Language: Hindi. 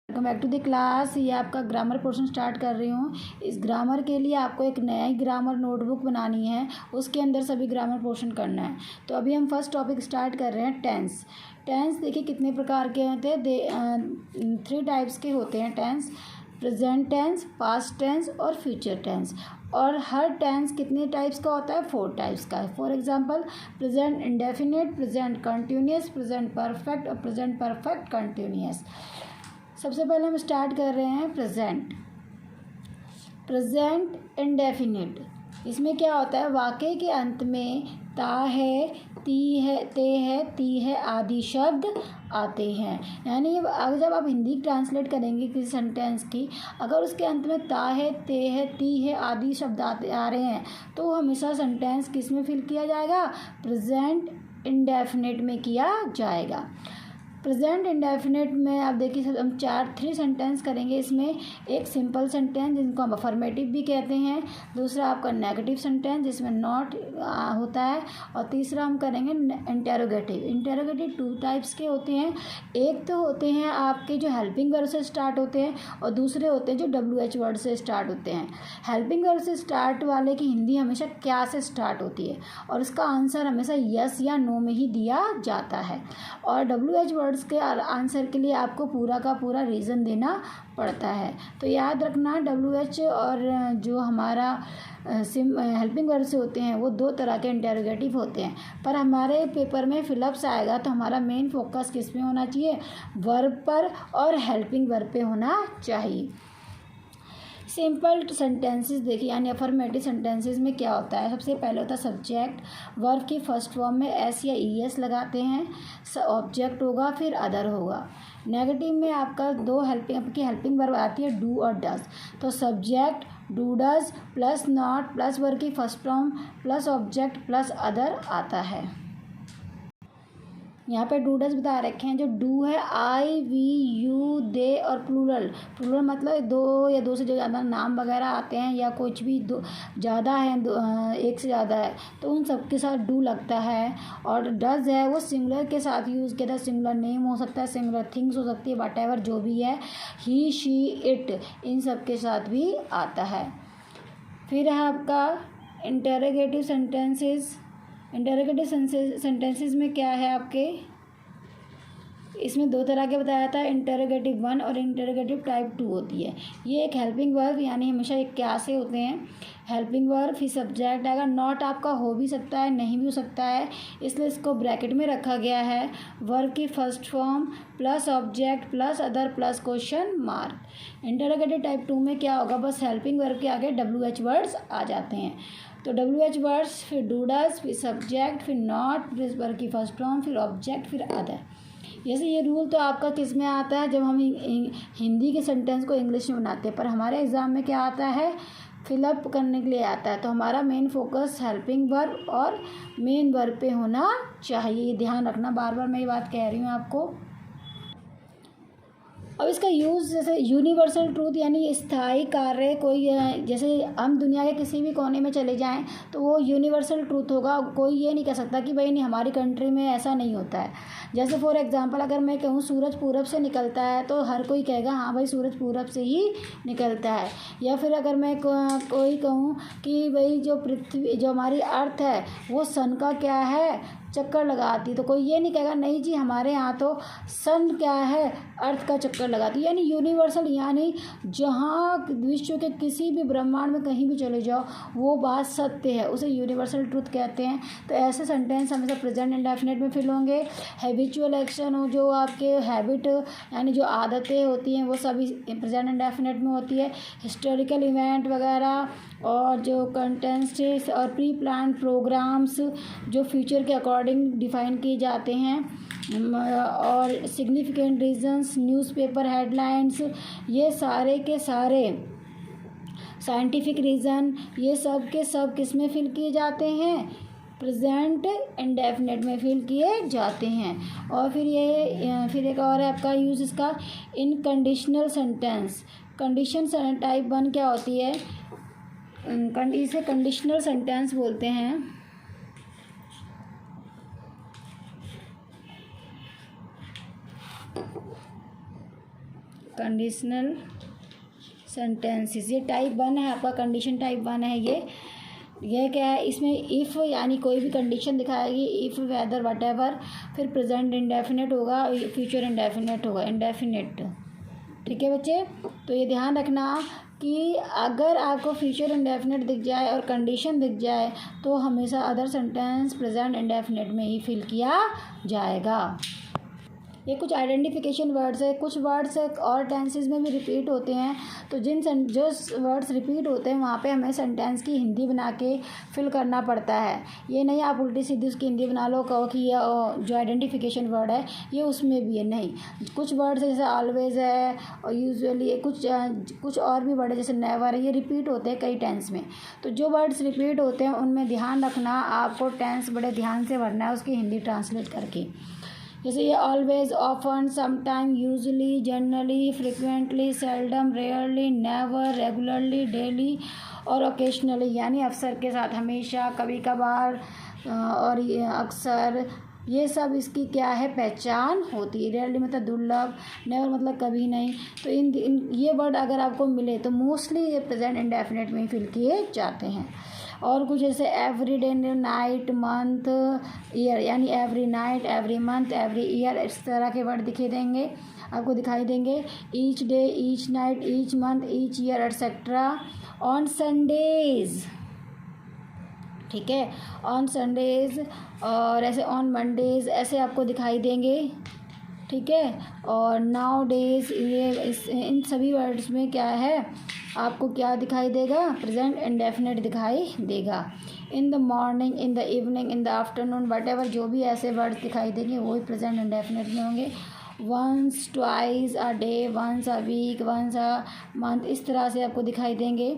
Welcome back to the class. ये आपका ग्रामर पोर्शन स्टार्ट कर रही हूँ। इस ग्रामर के लिए आपको एक नया ग्रामर नोटबुक बनानी है, उसके अंदर सभी ग्रामर पोर्शन करना है। तो अभी हम फर्स्ट टॉपिक स्टार्ट कर रहे हैं, टेंस। टेंस देखिए कितने प्रकार के होते हैं, 3 टाइप्स के होते हैं tense: present tense, past tense और फ्यूचर टेंस। और हर टेंस कितने टाइप्स का होता है? 4 टाइप्स का है। For example, present indefinite, present continuous, present perfect और प्रेजेंट परफेक्ट कंटिन्यूअस। सबसे पहले हम स्टार्ट कर रहे हैं प्रेजेंट। प्रेजेंट इंडेफिनिट, इसमें क्या होता है? वाक्य के अंत में ता है, ती है, ते है, ती है आदि शब्द आते हैं। यानी अगर जब आप हिंदी ट्रांसलेट करेंगे किसी सेंटेंस की, अगर उसके अंत में ता है, ते है, ती है आदि शब्द आ रहे हैं, तो हमेशा सेंटेंस किस में फिल किया जाएगा? प्रेजेंट इंडेफिनिट में किया जाएगा। प्रेजेंट इंडेफिनिट में आप देखिए हम 3 सेंटेंस करेंगे। इसमें एक सिंपल सेंटेंस जिनको हम अफर्मेटिव भी कहते हैं, दूसरा आपका नेगेटिव सेंटेंस जिसमें नॉट होता है, और तीसरा हम करेंगे इंटेरोगेटिव। इंटेरोगेटिव 2 टाइप्स के होते हैं। एक तो होते हैं आपके जो हेल्पिंग वर्ब से स्टार्ट होते हैं, और दूसरे होते हैं जो WH वर्ड से स्टार्ट होते हैं। हेल्पिंग वर्ब से स्टार्ट वाले की हिंदी हमेशा क्या से स्टार्ट होती है, और उसका आंसर हमेशा यस या नो में ही दिया जाता है। और WH वर्ड्स के आंसर के लिए आपको पूरा का पूरा रीज़न देना पड़ता है। तो याद रखना, WH और जो हमारा हेल्पिंग वर्ब से होते हैं वो 2 तरह के इंटेरोगेटिव होते हैं। पर हमारे पेपर में फिलअप्स आएगा तो हमारा मेन फोकस किस पे होना चाहिए? वर्ब पर और हेल्पिंग वर्ब पे होना चाहिए। सिंपल सेंटेंसेस देखिए, यानी अफर्मेटिव सेंटेंसेस में क्या होता है? सबसे पहले होता है सब्जेक्ट। वर्ब की फर्स्ट फॉर्म में एस या ES लगाते हैं, ऑब्जेक्ट होगा, फिर अदर होगा। नेगेटिव में आपका 2 आपकी हेल्पिंग वर्ब आती है, डू और डज। तो subject do does plus not plus verb की first form plus object plus other आता है। यहाँ पे डूडस बता रखे हैं। जो डू है I, we, you, दे और प्लूरल। प्लूरल मतलब 2 या 2 से जो ज़्यादा नाम वगैरह आते हैं, या कुछ भी ज़्यादा है, 1 से ज़्यादा है, तो उन सब के साथ डू लगता है। और डज है वो सिंगुलर के साथ यूज़ किया था। सिंगुलर नेम हो सकता है, सिंगुलर थिंग्स हो सकती है, व्हाटएवर जो भी है, ही, शी, इट, इन सब के साथ भी आता है। फिर है आपका इंटेरोगेटिव सेंटेंसेस। इंटेरोगेटिव सेंटेंसेस में क्या है आपके? इसमें 2 तरह के बताया था, इंटेरोगेटिव 1 और इंटेरोगेटिव टाइप 2 होती है। ये एक हेल्पिंग वर्ब, यानी हमेशा एक क्या से होते हैं, हेल्पिंग वर्ब, फिर सब्जेक्ट आएगा। नॉट आपका हो भी सकता है, नहीं भी हो सकता है, इसलिए इसको ब्रैकेट में रखा गया है। वर्ब की first form plus object plus other plus question mark. Interrogative type 2 में क्या होगा? बस हेल्पिंग वर्ब के आगे WH वर्ड्स आ जाते हैं। तो WH वर्ड्स, फिर डू डज, फिर सब्जेक्ट, फिर नॉट, फिर वर्ब की फर्स्ट फॉर्म, फिर ऑब्जेक्ट, फिर अदर। जैसे ये रूल तो आपका किस में आता है? जब हम हिंदी के सेंटेंस को इंग्लिश में बनाते हैं, पर हमारे एग्ज़ाम में क्या आता है? फिलअप करने के लिए आता है। तो हमारा मेन फोकस हेल्पिंग वर्ब और मेन वर्ब पे होना चाहिए, ध्यान रखना। बार बार मैं ये बात कह रही हूँ आपको। अब इसका यूज़ जैसे यूनिवर्सल ट्रूथ, यानी स्थायी कार्य, कोई जैसे हम दुनिया के किसी भी कोने में चले जाएं तो वो यूनिवर्सल ट्रूथ होगा। कोई ये नहीं कह सकता कि भाई नहीं हमारी कंट्री में ऐसा नहीं होता है। जैसे फॉर एग्जांपल अगर मैं कहूँ सूरज पूरब से निकलता है, तो हर कोई कहेगा हाँ भाई सूरज पूरब से ही निकलता है। या फिर अगर मैं कोई कहूँ कि भाई जो पृथ्वी, जो हमारी अर्थ है, वो सन का क्या है? चक्कर लगाती, तो कोई ये नहीं कहेगा नहीं जी हमारे यहाँ तो सन क्या है? अर्थ का चक्कर लगाती। यानी यूनिवर्सल, यानी जहाँ विश्व के किसी भी ब्रह्मांड में कहीं भी चले जाओ वो बात सत्य है, उसे यूनिवर्सल ट्रूथ कहते हैं। तो ऐसे सेंटेंस हमेशा प्रेजेंट इंडेफिनिट में फिल होंगे। हैबिचुअल एक्शन हो, जो आपके हैबिट यानी जो आदतें होती हैं, वो सभी प्रेजेंट इंडेफिनिट में होती है। हिस्टोरिकल इवेंट वगैरह, और जो कंटेंट्स और प्री प्लान प्रोग्राम्स जो फ्यूचर के अकॉर्डिंग डिफ़ाइन किए जाते हैं, और सिग्निफिकेंट रीजंस, न्यूज़पेपर हेडलाइंस, ये सारे के सारे साइंटिफिक रीज़न, ये सब के सब किस में फिल किए जाते हैं? प्रेजेंट इंडेफिनिट में फिल किए जाते हैं। और फिर एक और है आपका यूज़ इसका, इनकंडीशनल सेंटेंस। कंडीशन टाइप 1 क्या होती है? इसे कंडीशनल सेंटेंस बोलते हैं। कंडीशनल सेंटेंसेस, ये टाइप 1 है आपका, कंडीशन टाइप 1 है ये क्या है, इसमें इफ़ यानी कोई भी कंडीशन दिखाएगी, इफ़ वेदर वट एवर, फिर प्रेजेंट इंडेफिनिट होगा, फ्यूचर इंडेफिनिट होगा, इंडेफिनिट। ठीक है बच्चे, तो ये ध्यान रखना कि अगर आपको फ्यूचर इंडेफिनिट दिख जाए और कंडीशन दिख जाए तो हमेशा अदर सेंटेंस प्रेजेंट इंडेफिनिट में ही फिल किया जाएगा। ये कुछ आइडेंटिफिकेशन वर्ड्स है, कुछ वर्ड्स और टेंसेस में भी रिपीट होते हैं, तो जो वर्ड्स रिपीट होते हैं वहाँ पे हमें सेंटेंस की हिंदी बना के फिल करना पड़ता है। ये नहीं आप उल्टी सीधी उसकी हिंदी बना लो, कहो कि ये जो आइडेंटिफिकेशन वर्ड है ये उसमें भी है, नहीं। कुछ वर्ड्स जैसे ऑलवेज है और यूजुअली, कुछ और भी वर्ड है जैसे नेवर है, ये रिपीट होते हैं कई टेंस में। तो जो वर्ड्स रिपीट होते हैं उनमें ध्यान रखना, आपको टेंस बड़े ध्यान से भरना है उसकी हिंदी ट्रांसलेट करके। जैसे ये always, often, sometime, usually, generally, frequently, seldom, rarely, never, regularly, daily और ओकेशनली, यानी अक्सर के साथ, हमेशा, कभी कभार और ये अक्सर, ये सब इसकी क्या है, पहचान होती है। रेयरली मतलब दुर्लभ, नेवर मतलब कभी नहीं। तो इन ये वर्ड अगर आपको मिले तो मोस्टली ये प्रेजेंट इंडेफिनिट में फिल किए जाते हैं। और कुछ जैसे every day, night, month, year, यानी every night, every month, every year, इस तरह के वर्ड आपको दिखाई देंगे। Each day, each night, each month, each year etcetera. On Sundays, ठीक है, ऑन संडेज, और ऐसे ऑन मंडेज, ऐसे आपको दिखाई देंगे। ठीक है, और नाउ डेज, ये इन सभी वर्ड्स में क्या है, आपको क्या दिखाई देगा, प्रेजेंट इंडेफिनिट दिखाई देगा। In the morning, in the evening, in the afternoon, what ever, जो भी ऐसे वर्ड्स दिखाई देंगे वो ही प्रेजेंट इंडेफिनिट में होंगे। Once, twice a day, once a week, once a month, इस तरह से आपको दिखाई देंगे।